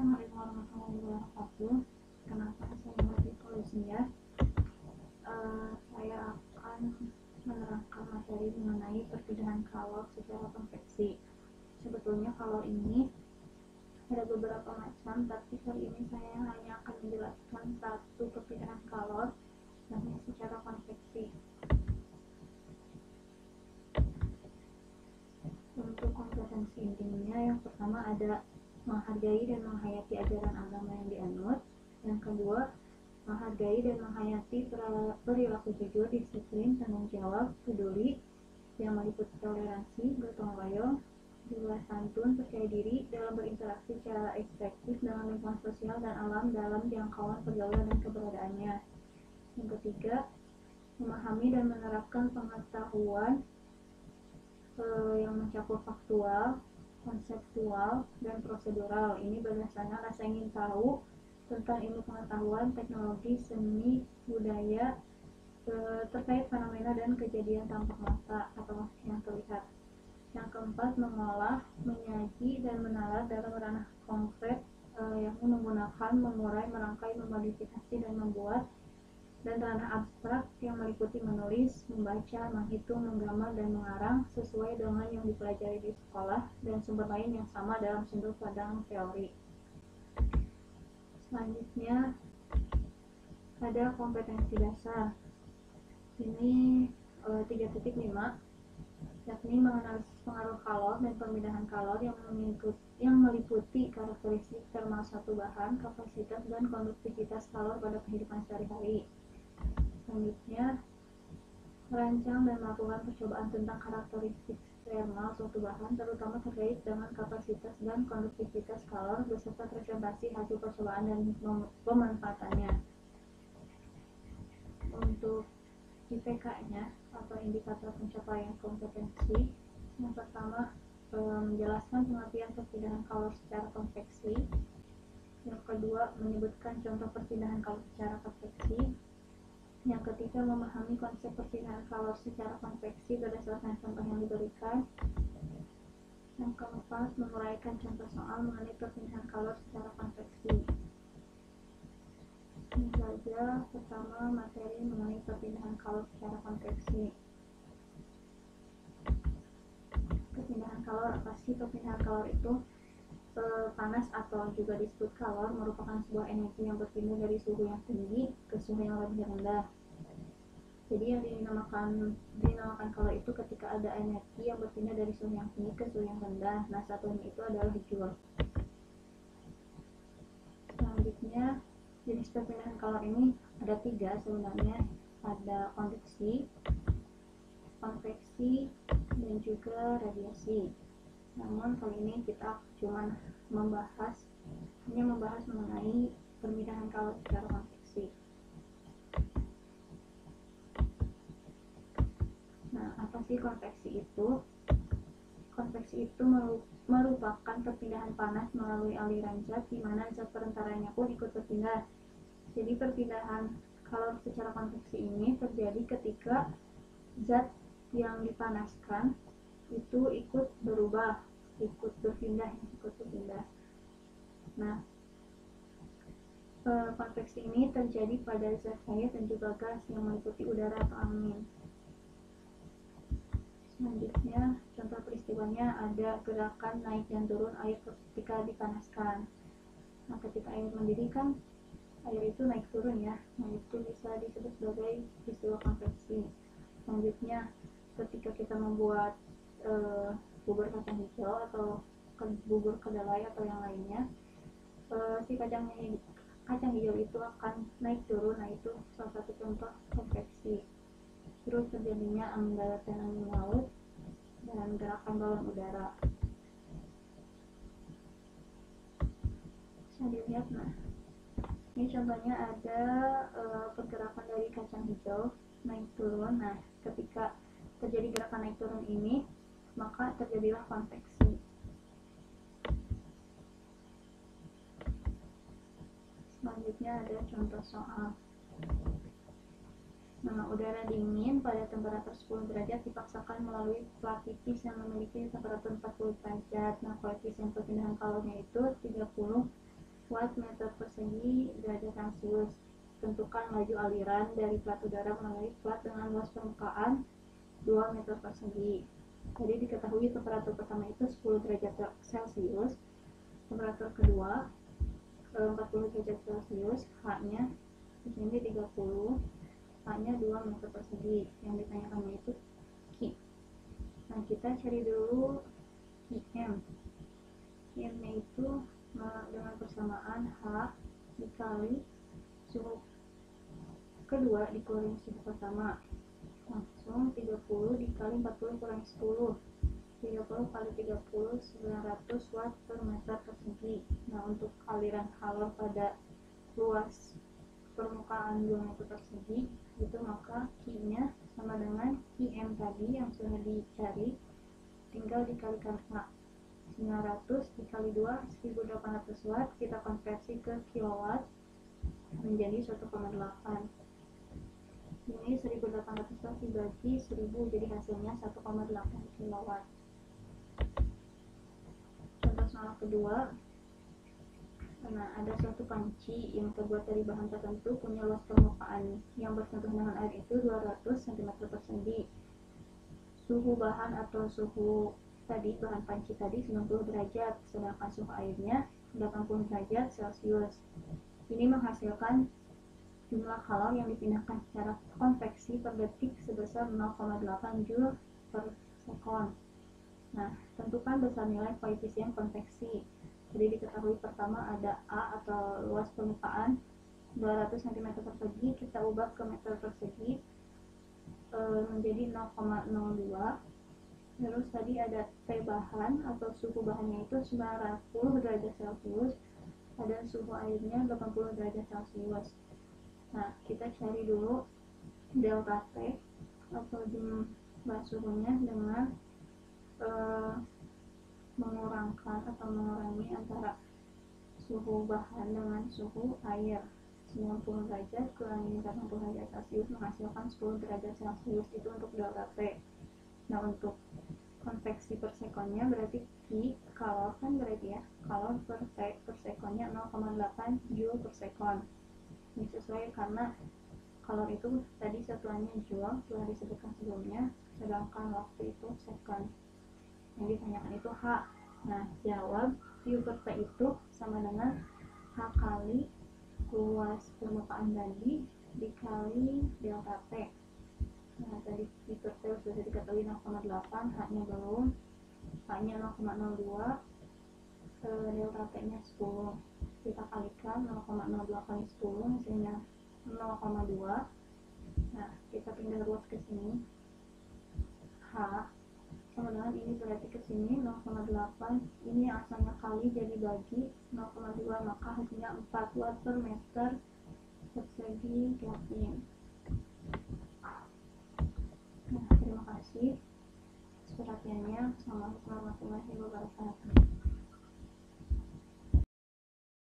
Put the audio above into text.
Assalamualaikum warahmatullahi wabarakatuh. Kenapa saya mengerti polusinya? Saya akan menerangkan materi mengenai perpindahan kalor secara konveksi. Sebetulnya kalor ini ada beberapa macam, tapi kali ini saya hanya akan menjelaskan satu perpindahan kalor, yakni secara konveksi. Untuk kompetensi intinya, yang pertama ada menghargai dan menghayati ajaran agama yang dianut. Yang kedua, menghargai dan menghayati perilaku jujur, disiplin, tanggung jawab, peduli, yang meliputi toleransi, gotong royong, juga santun, percaya diri dalam berinteraksi secara efektif dengan lingkungan sosial dan alam dalam jangkauan pergaulan dan keberadaannya. Yang ketiga, memahami dan menerapkan pengetahuan yang mencakup faktual, konseptual, dan prosedural. Ini berdasarkan rasa ingin tahu tentang ilmu pengetahuan, teknologi, seni, budaya, terkait fenomena dan kejadian tampak mata atau yang terlihat. Yang keempat, mengolah, menyaji, dan menalar dalam ranah konkret, yakni menggunakan, mengurai, merangkai, memodifikasi, dan membuat, dan ranah abstrak yang meliputi menulis, membaca, menghitung, menggambar, dan mengarang sesuai dengan yang dipelajari di sekolah dan sumber lain yang sama dalam sudut pandang teori. Selanjutnya ada kompetensi dasar. Ini 3.5, yakni menganalisis pengaruh kalor dan pemindahan kalor yang meliputi karakteristik termal satu bahan, kapasitas, dan konduktivitas kalor pada kehidupan sehari-hari. Selanjutnya, merancang dan melakukan percobaan tentang karakteristik termal suatu bahan, terutama terkait dengan kapasitas dan konduktivitas kalor, beserta presentasi hasil percobaan dan pemanfaatannya. Untuk IPK-nya atau indikator pencapaian kompetensi, yang pertama menjelaskan pengertian perpindahan kalor secara konveksi. Yang kedua, menyebutkan contoh perpindahan kalor secara konveksi. Yang ketiga, memahami konsep perpindahan kalor secara konveksi berdasarkan contoh yang diberikan. Yang keempat, menguraikan contoh soal mengenai perpindahan kalor secara konveksi. Ini saja pertama materi mengenai perpindahan kalor secara konveksi. Perpindahan kalor, apa sih perpindahan kalor itu? Panas atau juga disebut kalor merupakan sebuah energi yang berpindah dari suhu yang tinggi ke suhu yang lebih rendah. Jadi yang dinamakan kalor itu ketika ada energi yang berpindah dari suhu yang tinggi ke suhu yang rendah. Nah, satunya itu adalah joule. Selanjutnya, jenis perpindahan kalor ini ada 3 sebenarnya. Ada konveksi, dan juga radiasi. Namun kali ini kita cuma membahas mengenai perpindahan kalor secara konveksi. Nah, apa sih konveksi itu? Konveksi itu merupakan perpindahan panas melalui aliran zat di mana zat perantaranya pun ikut berpindah. Jadi perpindahan kalor secara konveksi ini terjadi ketika zat yang dipanaskan itu ikut berpindah. Nah, konveksi ini terjadi pada zat cair dan juga gas yang meliputi udara atau angin. Selanjutnya, contoh peristiwanya ada gerakan naik dan turun air ketika dipanaskan. Nah, ketika air mendidih kan air itu naik turun ya. Nah, itu bisa disebut sebagai peristiwa konveksi. Selanjutnya, ketika kita membuat bubur kacang hijau atau bubur kedelai atau yang lainnya, si kacang hijau itu akan naik turun. Nah, itu salah satu contoh konveksi. Terus terjadinya angin darat dan angin laut dan gerakan balon udara. Bisa dilihat, nah ini contohnya ada pergerakan dari kacang hijau naik turun. Nah, ketika terjadi gerakan naik turun ini, maka terjadilah konveksi. Selanjutnya ada contoh soal. Nah, udara dingin pada temperatur 10 derajat dipaksakan melalui plat tipis yang memiliki temperatur 40 derajat. Nah, koefisien perpindahan kalornya itu 30 watt meter persegi derajat Celcius. Tentukan laju aliran dari plat udara melalui plat dengan luas permukaan 2 meter persegi. Jadi diketahui temperatur pertama itu 10 derajat Celcius, temperatur kedua 40 derajat Celcius, H-nya di sini 30, H-nya 2 meter persegi. Yang ditanyakannya itu Q. Nah, kita cari dulu IM. IM-nya itu dengan persamaan H dikali suhu kedua dikurangi suhu pertama, langsung 30 dikali 40 kurangi 10, 30 kali 30 900 watt per meter persegi. Nah, untuk aliran kalor pada luas permukaan 2 meter persegi itu maka Q-nya sama dengan IM tadi yang sudah dicari, tinggal dikalikan H. 900 dikali 2 1800 watt, kita konversi ke kilowatt menjadi 1,8. Ini 1800 watt dibagi 1000, jadi hasilnya 1,8 kilowatt. Contoh soal kedua. Nah, ada suatu panci yang terbuat dari bahan tertentu punya luas permukaan yang bersentuhan dengan air itu 200 cm persegi. Suhu bahan atau suhu tadi, bahan panci tadi 90 derajat, sedangkan suhu airnya 80 derajat Celcius. Ini menghasilkan jumlah kalor yang dipindahkan secara konveksi per detik sebesar 0,8 Joule per sekon. Nah, tentukan besar nilai koefisien konveksi. Jadi diketahui pertama ada A atau luas permukaan 200 cm persegi, kita ubah ke meter persegi menjadi 0,02. Terus tadi ada T bahan atau suhu bahannya itu 90 derajat Celcius, ada suhu airnya 80 derajat Celcius. Nah, kita cari dulu delta T atau jumlah suhunya dengan mengurangkan atau mengurangi antara suhu bahan dengan suhu air. 90 derajat kurangi 80 derajat Celcius menghasilkan 10 derajat Celcius, itu untuk delta T. Nah, untuk konveksi per sekonnya berarti Q, kalor kan berarti ya, kalor per sekonnya 0,8 Joule per sekon. Ini sesuai karena kalor itu tadi satuannya Joule telah disebutkan sebelumnya, sedangkan waktu itu sekon. Yang ditanyakan itu H. Nah, jawab Q per T itu sama dengan H kali luas permukaan tadi dikali delta T. Nah, tadi Q per T sudah diketahui 0,8, H-nya belum, H-nya 0,02, delta T-nya 10. Kita kalikan 0,02 kali 10 hasilnya 0,2. Nah, kita pindah ruas ke sini. H sama dengan ini berarti ke sini 0,8, ini yang asalnya kali jadi bagi 0,2, maka hasilnya 4 watt per meter persegi Kelvin. Nah, terima kasih atas perhatiannya. Assalamualaikum warahmatullahi wabarakatuh.